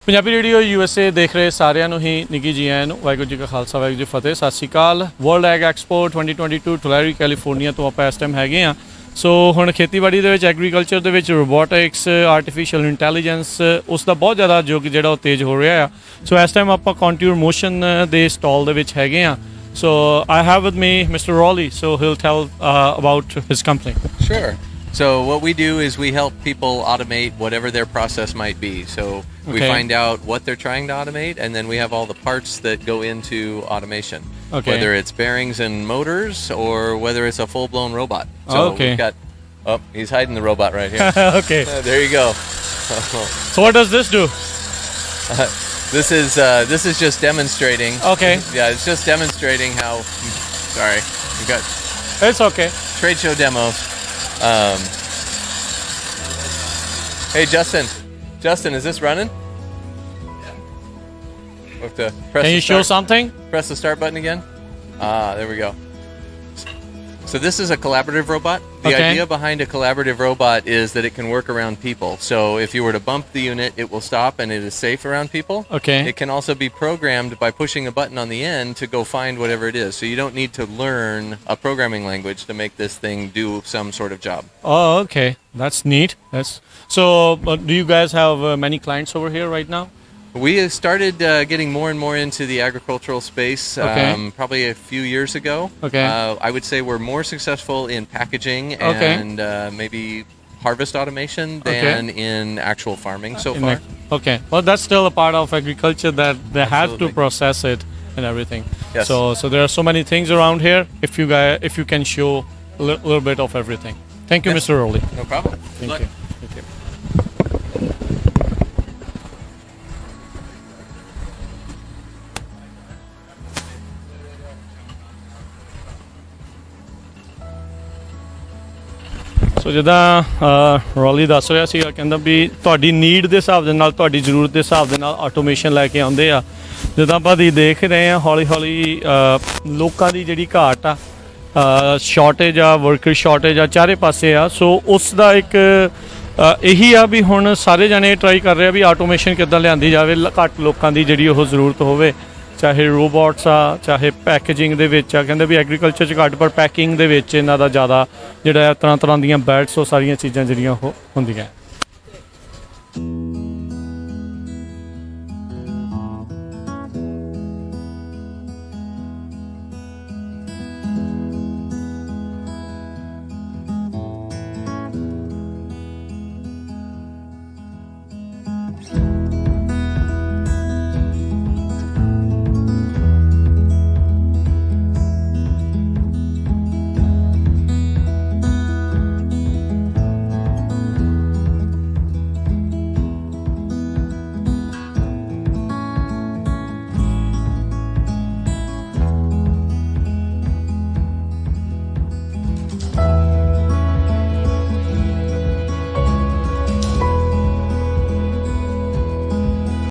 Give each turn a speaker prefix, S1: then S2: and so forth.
S1: Punjabi radio USA ਦੇਖ ਰਹੇ ਸਾਰਿਆਂ ਨੂੰ ਹੀ ਨਿੱਘੀ ਜੀ ਆਇਆਂ ਨੂੰ ਵਾਹਿਗੁਰੂ ਜੀ ਕਾ ਖਾਲਸਾ ਵਾਹਿਗੁਰੂ ਜੀ ਫਤਿਹ। ਸਤਿ ਸ਼੍ਰੀ ਅਕਾਲ। ਵਰਲਡ ਐਗ ਐਕਸਪੋ 2022 ਟੁਲੈਰੀ ਕੈਲੀਫੋਰਨੀਆ ਤੋਂ ਆਪਾਂ ਇਸ ਟਾਈਮ ਹੈਗੇ ਹਾਂ। ਸੋ ਹੁਣ ਖੇਤੀਬਾੜੀ ਦੇ ਵਿੱਚ ਐਗਰੀਕਲਚਰ ਦੇ ਵਿੱਚ ਰੋਬੋਟਿਕਸ ਆਰਟੀਫਿਸ਼ੀਅਲ ਇੰਟੈਲੀਜੈਂਸ ਉਸ ਦਾ ਬਹੁਤ ਜ਼ਿਆਦਾ ਯੁੱਗ ਜਿਹੜਾ ਉਹ ਤੇਜ਼ ਹੋ ਰਿਹਾ ਆ। ਸੋ ਇਸ ਟਾਈਮ ਆਪਾਂ ਕੰਟੂਰ ਮੋਸ਼ਨ ਦੇ ਸਟਾਲ ਦੇ ਵਿੱਚ ਹੈਗੇ ਹਾਂ। So I have with me Mr. Raleigh, so he'll tell about his company.
S2: Sure. So what we do is we help people automate whatever their process might be. So we find out what they're trying to automate, and then we have all the parts that go into automation. Whether it's bearings and motors or whether it's a full-blown robot. So we've got, oh, he's hiding the robot right here.
S1: Okay.
S2: There you go.
S1: So what does this do?
S2: This is just demonstrating.
S1: Okay.
S2: Yeah, it's just demonstrating how. Sorry, we got.
S1: It's okay.
S2: Trade show demos. Hey, Justin. Justin, is this running? Yeah. We have to press.
S1: Can you show something?
S2: Press the start button again. There we go. So this is a collaborative robot. The idea behind a collaborative robot is that it can work around people. So if you were to bump the unit, it will stop and it is safe around people.
S1: Okay.
S2: It can also be programmed by pushing a button on the end to go find whatever it is. So you don't need to learn a programming language to make this thing do some sort of job.
S1: Oh, okay. That's neat. So do you guys have many clients over here right now?
S2: We started getting more and more into the agricultural space probably a few years ago. I would say we're more successful in packaging and maybe harvest automation than in actual farming so far.
S1: Okay. Well, that's still a part of agriculture that they have to process it and everything.
S2: Yes.
S1: So there are so many things around here. If you can show a little bit of everything. Thank you, Mr. Raleigh.
S2: No problem.
S1: Thank you. Thank you. ਸੋ ਜਿੱਦਾਂ ਰੋਲੀ ਦੱਸ ਰਿਹਾ ਸੀਗਾ, ਕਹਿੰਦਾ ਵੀ ਤੁਹਾਡੀ need ਦੇ ਹਿਸਾਬ ਦੇ ਨਾਲ, ਤੁਹਾਡੀ ਜ਼ਰੂਰਤ ਦੇ ਹਿਸਾਬ ਦੇ ਨਾਲ ਆਟੋਮੇਸ਼ਨ ਲੈ ਕੇ ਆਉਂਦੇ ਆ। ਜਿੱਦਾਂ ਆਪਾਂ ਦੇਖ ਰਹੇ ਹਾਂ ਹੌਲੀ ਹੌਲੀ ਲੋਕਾਂ ਦੀ ਜਿਹੜੀ ਘਾਟ ਆ, ਸ਼ਾਰਟੇਜ ਆ, ਵਰਕਰ ਸ਼ਾਰਟੇਜ ਆ, ਚਾਰੇ ਪਾਸੇ ਆ। ਸੋ ਉਸ ਦਾ ਇੱਕ ਇਹੀ ਆ ਵੀ ਹੁਣ ਸਾਰੇ ਜਾਣੇ ਟਰਾਈ ਕਰ ਰਹੇ ਆ ਵੀ ਆਟੋਮੇਸ਼ਨ ਕਿੱਦਾਂ ਲਿਆਂਦੀ ਜਾਵੇ, ਘੱਟ ਲੋਕਾਂ ਦੀ ਜਿਹੜੀ ਉਹ ਜ਼ਰੂਰਤ ਹੋਵੇ, ਚਾਹੇ ਰੋਬੋਟਸ ਆ, ਚਾਹੇ ਪੈਕੇਜਿੰਗ ਦੇ ਵਿੱਚ ਆ। ਕਹਿੰਦੇ ਵੀ ਐਗਰੀਕਲਚਰ 'ਚ ਘੱਟ ਪਰ ਪੈਕਿੰਗ ਦੇ ਵਿੱਚ ਇਹਨਾਂ ਦਾ ਜ਼ਿਆਦਾ ਜਿਹੜਾ ਤਰ੍ਹਾਂ ਤਰ੍ਹਾਂ ਦੀਆਂ ਬੈਲਟਸ, ਉਹ ਸਾਰੀਆਂ ਚੀਜ਼ਾਂ ਜਿਹੜੀਆਂ ਉਹ ਹੁੰਦੀਆਂ।